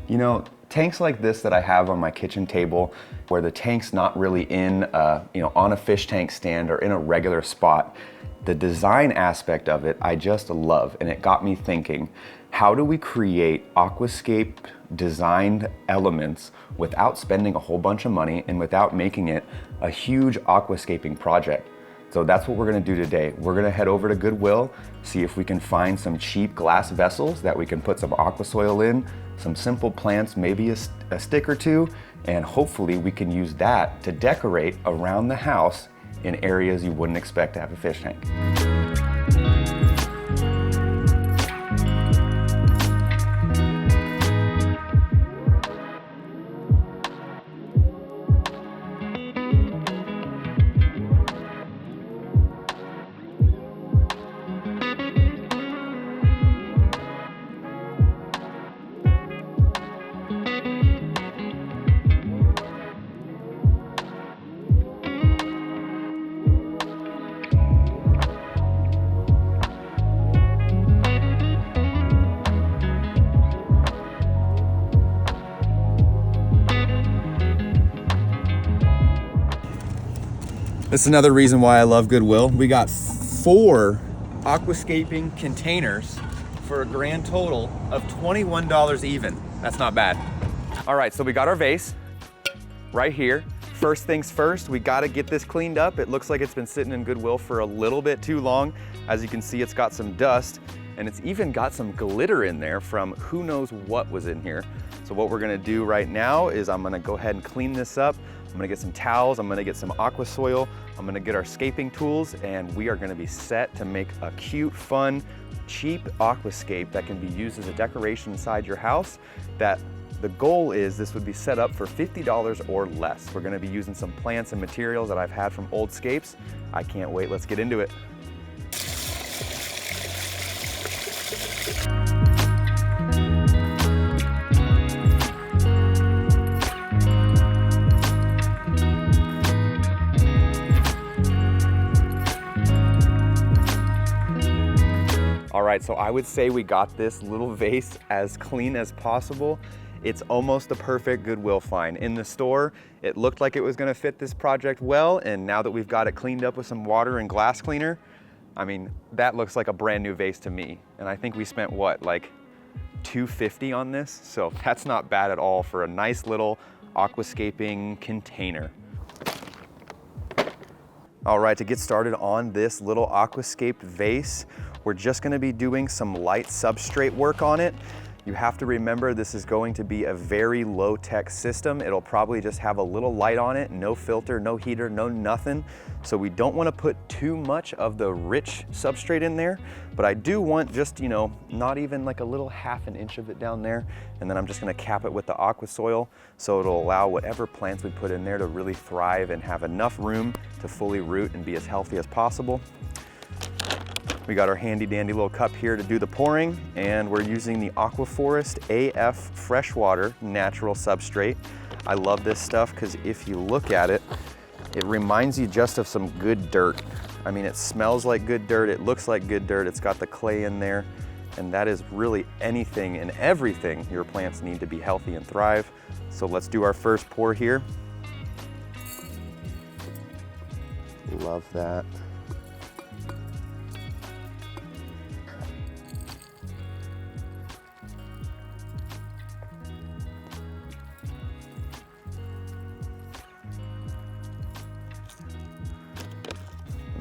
You know, tanks like this that I have on my kitchen table, where the tank's not really in, on a fish tank stand or in a regular spot, the design aspect of it, I just love. And it got me thinking, how do we create aquascape designed elements without spending a whole bunch of money and without making it a huge aquascaping project? So that's what we're gonna do today. We're gonna head over to Goodwill, see if we can find some cheap glass vessels that we can put some aqua soil in, some simple plants, maybe a stick or two, and hopefully we can use that to decorate around the house in areas you wouldn't expect to have a fish tank. That's another reason why I love Goodwill. We got 4 aquascaping containers for a grand total of $21 even. That's not bad. All right, so we got our vase right here. First things first, we gotta get this cleaned up. It looks like it's been sitting in Goodwill for a little bit too long. As you can see, it's got some dust and it's even got some glitter in there from who knows what was in here. So what we're gonna do right now is I'm gonna go ahead and clean this up. I'm gonna get some towels, I'm gonna get some aqua soil, I'm gonna get our scaping tools, and we are gonna be set to make a cute, fun, cheap aquascape that can be used as a decoration inside your house. That the goal is this would be set up for $50 or less. We're gonna be using some plants and materials that I've had from old scapes. I can't wait, let's get into it. All right, so I would say we got this little vase as clean as possible. It's almost the perfect Goodwill find. In the store, it looked like it was gonna fit this project well, and now that we've got it cleaned up with some water and glass cleaner, I mean, that looks like a brand new vase to me. And I think we spent what, like $250 on this? So that's not bad at all for a nice little aquascaping container. All right, to get started on this little aquascape vase, we're just gonna be doing some light substrate work on it. You have to remember this is going to be a very low-tech system. It'll probably just have a little light on it, no filter, no heater, no nothing. So we don't wanna put too much of the rich substrate in there, but I do want just, not even like a little half an inch of it down there. And then I'm just gonna cap it with the aqua soil so it'll allow whatever plants we put in there to really thrive and have enough room to fully root and be as healthy as possible. We got our handy dandy little cup here to do the pouring, and we're using the Aquaforest AF freshwater natural substrate. I love this stuff because if you look at it, it reminds you just of some good dirt. I mean, it smells like good dirt, it looks like good dirt, it's got the clay in there, and that is really anything and everything your plants need to be healthy and thrive. So let's do our first pour here. Love that.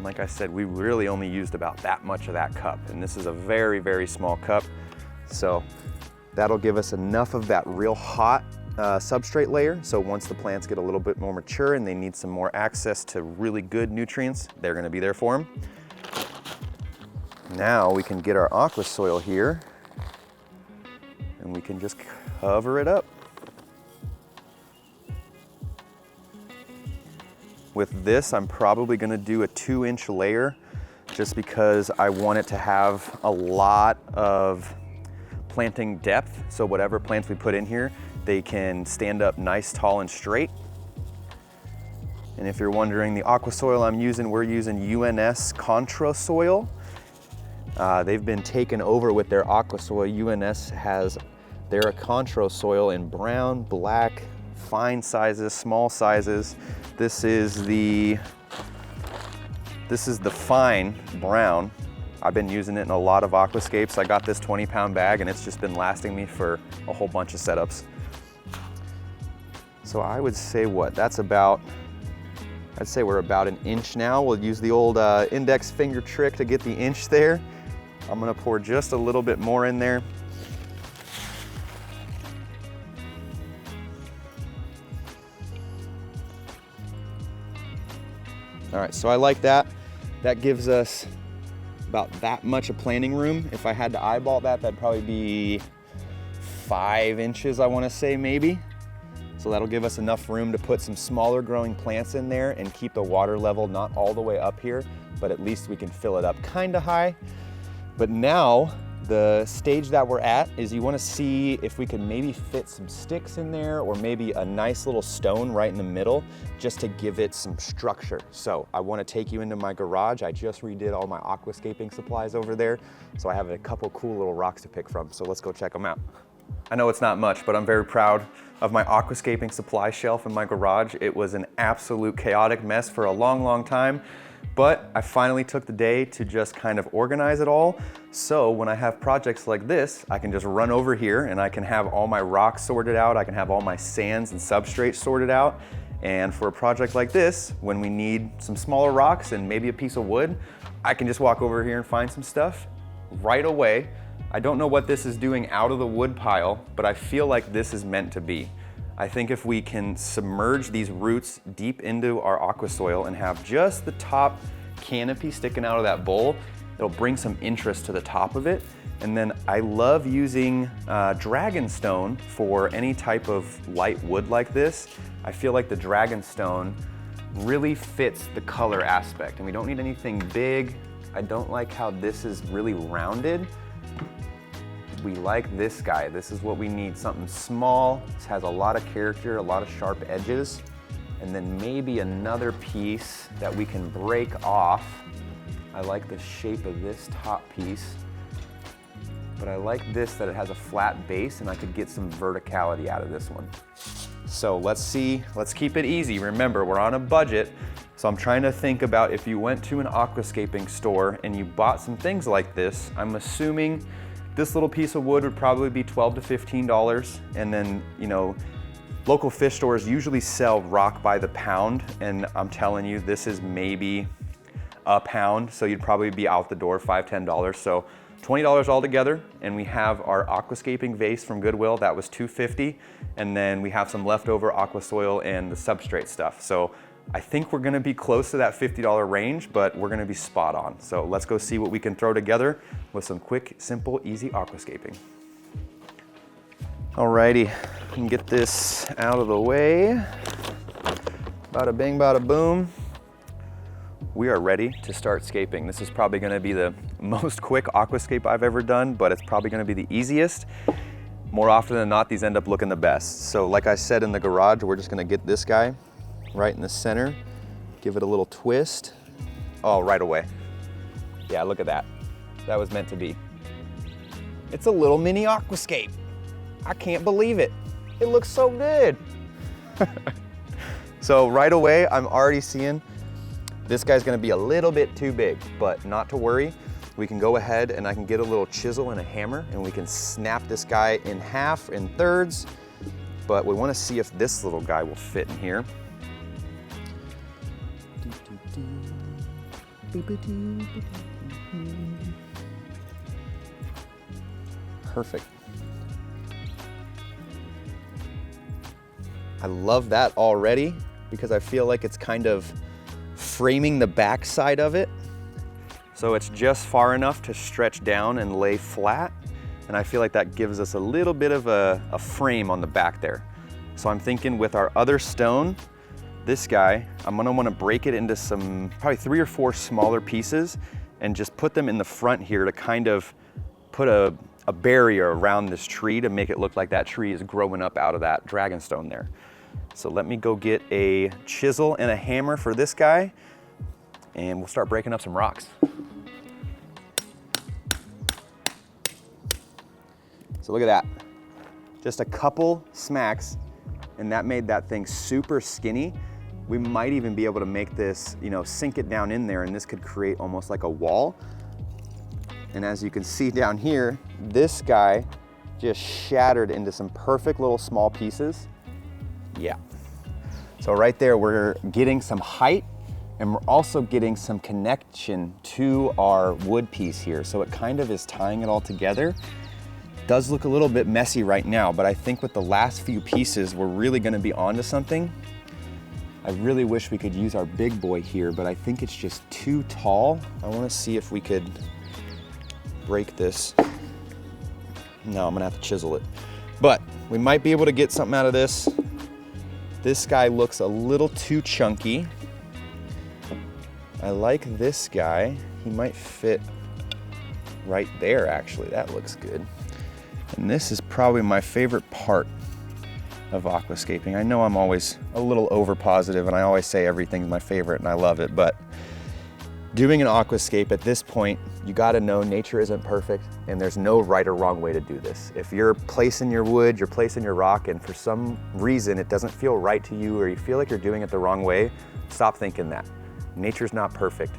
Like I said, we really only used about that much of that cup, and this is a very, very small cup. So that'll give us enough of that real hot substrate layer. So once the plants get a little bit more mature and they need some more access to really good nutrients, they're gonna be there for them. Now we can get our aqua soil here and we can just cover it up. With this, I'm probably gonna do a 2-inch layer just because I want it to have a lot of planting depth. So whatever plants we put in here, they can stand up nice, tall, and straight. And if you're wondering, the aqua soil I'm using, we're using UNS Contra soil. They've been taken over with their aqua soil. UNS has They're a contro soil in brown, black, fine sizes, small sizes. This is the fine brown. I've been using it in a lot of aquascapes. I got this 20-pound bag and it's just been lasting me for a whole bunch of setups. So I would say that's about, I'd say we're about an inch now. We'll use the old index finger trick to get the inch there. I'm gonna pour just a little bit more in there. All right, so I like that. That gives us about that much of planting room. If I had to eyeball that, that'd probably be 5 inches, I wanna say maybe. So that'll give us enough room to put some smaller growing plants in there and keep the water level not all the way up here, but at least we can fill it up kinda high. But now, the stage that we're at is you wanna see if we can maybe fit some sticks in there or maybe a nice little stone right in the middle just to give it some structure. So I wanna take you into my garage. I just redid all my aquascaping supplies over there. So I have a couple cool little rocks to pick from. So let's go check them out. I know it's not much, but I'm very proud of my aquascaping supply shelf in my garage. It was an absolute chaotic mess for a long, long time. But I finally took the day to just kind of organize it all. So when I have projects like this, I can just run over here and I can have all my rocks sorted out. I can have all my sands and substrates sorted out. And for a project like this, when we need some smaller rocks and maybe a piece of wood, I can just walk over here and find some stuff right away. I don't know what this is doing out of the wood pile, but I feel like this is meant to be. I think if we can submerge these roots deep into our aqua soil and have just the top canopy sticking out of that bowl, it'll bring some interest to the top of it. And then I love using dragonstone for any type of light wood like this. I feel like the dragonstone really fits the color aspect, and we don't need anything big. I don't like how this is really rounded. We like this guy. This is what we need, something small. This has a lot of character, a lot of sharp edges, and then maybe another piece that we can break off. I like the shape of this top piece, but I like this, that it has a flat base and I could get some verticality out of this one. So let's keep it easy. Remember, we're on a budget. So I'm trying to think about if you went to an aquascaping store and you bought some things like this, I'm assuming this little piece of wood would probably be $12 to $15. And then, you know, local fish stores usually sell rock by the pound. And I'm telling you, this is maybe a pound. So you'd probably be out the door $5, $10. So $20 altogether. And we have our aquascaping vase from Goodwill. That was $2.50. And then we have some leftover aqua soil and the substrate stuff. So I think we're gonna be close to that $50 range, but we're gonna be spot on. So let's go see what we can throw together with some quick, simple, easy aquascaping. Alrighty, we can get this out of the way. Bada bing, bada boom. We are ready to start scaping. This is probably gonna be the most quick aquascape I've ever done, but it's probably gonna be the easiest. More often than not, these end up looking the best. So like I said in the garage, we're just gonna get this guy right in the center, give it a little twist. Oh, right away. Yeah, look at that. That was meant to be. It's a little mini aquascape. I can't believe it. It looks so good. So right away, I'm already seeing this guy's gonna be a little bit too big, but not to worry. We can go ahead and I can get a little chisel and a hammer and we can snap this guy in half, in thirds, but we wanna see if this little guy will fit in here. Perfect. I love that already because I feel like it's kind of framing the back side of it. So it's just far enough to stretch down and lay flat. And I feel like that gives us a little bit of a frame on the back there. So I'm thinking with our other stone, this guy, I'm gonna wanna break it into some, probably 3 or 4 smaller pieces and just put them in the front here to kind of put a barrier around this tree to make it look like that tree is growing up out of that dragonstone there. So let me go get a chisel and a hammer for this guy and we'll start breaking up some rocks. So look at that. just a couple smacks, and that made that thing super skinny. We might even be able to make this, you know, sink it down in there, and this could create almost like a wall. And as you can see down here, this guy just shattered into some perfect little small pieces. Yeah. So right there, we're getting some height, and we're also getting some connection to our wood piece here. So it kind of is tying it all together. Does look a little bit messy right now, but I think with the last few pieces, we're really gonna be onto something. I really wish we could use our big boy here, but I think it's just too tall. I wanna see if we could break this. No, I'm gonna have to chisel it. But we might be able to get something out of this. This guy looks a little too chunky. I like this guy. He might fit right there, actually. That looks good. And this is probably my favorite part of aquascaping. I know I'm always a little over positive and I always say everything's my favorite and I love it, but doing an aquascape at this point, you gotta know nature isn't perfect and there's no right or wrong way to do this. If you're placing your wood, you're placing your rock, and for some reason it doesn't feel right to you or you feel like you're doing it the wrong way, stop thinking that. Nature's not perfect.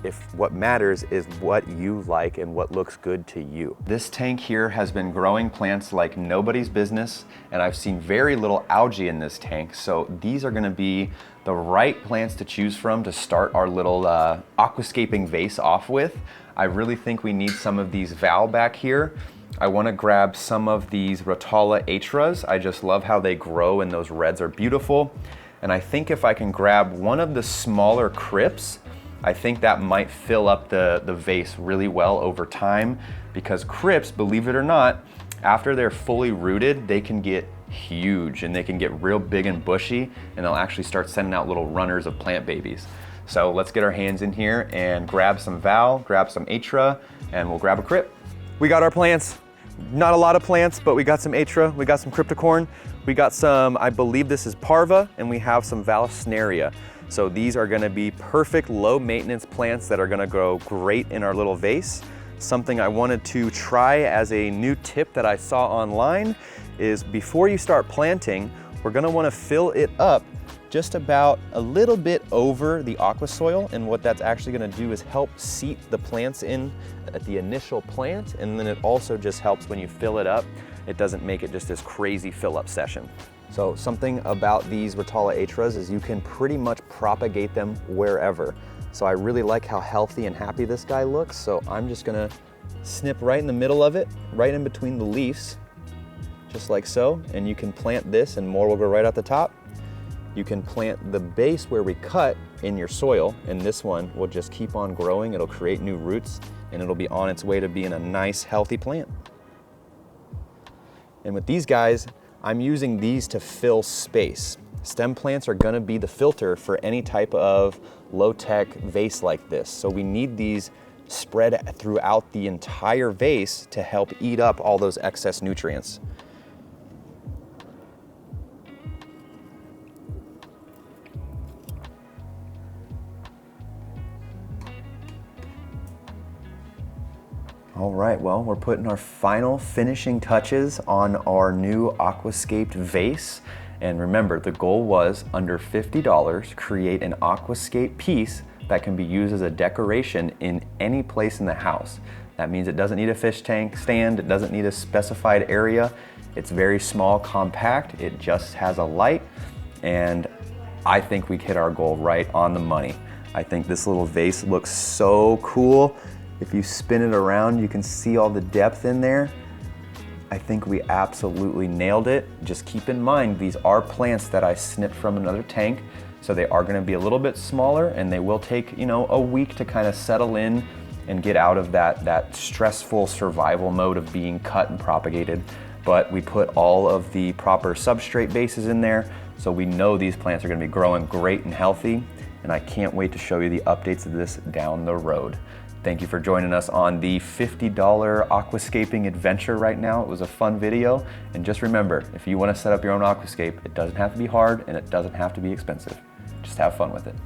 If what matters is what you like and what looks good to you. This tank here has been growing plants like nobody's business, and I've seen very little algae in this tank, so these are gonna be the right plants to choose from to start our little aquascaping vase off with. I really think we need some of these val back here. I wanna grab some of these Rotala atras. I just love how they grow and those reds are beautiful. And I think if I can grab one of the smaller crypts, I think that might fill up the vase really well over time, because crypts, believe it or not, after they're fully rooted, they can get huge and they can get real big and bushy, and they'll actually start sending out little runners of plant babies. So let's get our hands in here and grab some val, grab some atra, and we'll grab a crypt. We got our plants. Not a lot of plants, but we got some atra, we got some cryptocorn, we got some, I believe this is parva, and we have some vallisneria. So these are gonna be perfect low maintenance plants that are gonna grow great in our little vase. Something I wanted to try as a new tip that I saw online is before you start planting, we're gonna wanna fill it up just about a little bit over the aqua soil, and what that's actually gonna do is help seat the plants in at the initial plant, and then it also just helps when you fill it up. It doesn't make it just this crazy fill up session. So something about these Rotala atras is you can pretty much propagate them wherever. So I really like how healthy and happy this guy looks, so I'm just gonna snip right in the middle of it, right in between the leaves, just like so, and you can plant this and more will go right at the top. You can plant the base where we cut in your soil, and this one will just keep on growing. It'll create new roots, and it'll be on its way to being a nice, healthy plant. And with these guys, I'm using these to fill space. Stem plants are gonna be the filter for any type of low-tech vase like this. So we need these spread throughout the entire vase to help eat up all those excess nutrients. All right, well, we're putting our final finishing touches on our new aquascaped vase. And remember, the goal was under $50, create an aquascape piece that can be used as a decoration in any place in the house. That means it doesn't need a fish tank stand, it doesn't need a specified area. It's very small, compact, it just has a light, and I think we hit our goal right on the money. I think this little vase looks so cool. If you spin it around, you can see all the depth in there. I think we absolutely nailed it. Just keep in mind, these are plants that I snipped from another tank, so they are gonna be a little bit smaller, and they will take, you know, a week to kind of settle in and get out of that stressful survival mode of being cut and propagated. But we put all of the proper substrate bases in there, so we know these plants are gonna be growing great and healthy, and I can't wait to show you the updates of this down the road. Thank you for joining us on the $50 aquascaping adventure right now. It was a fun video. And just remember, if you want to set up your own aquascape, it doesn't have to be hard and it doesn't have to be expensive. Just have fun with it.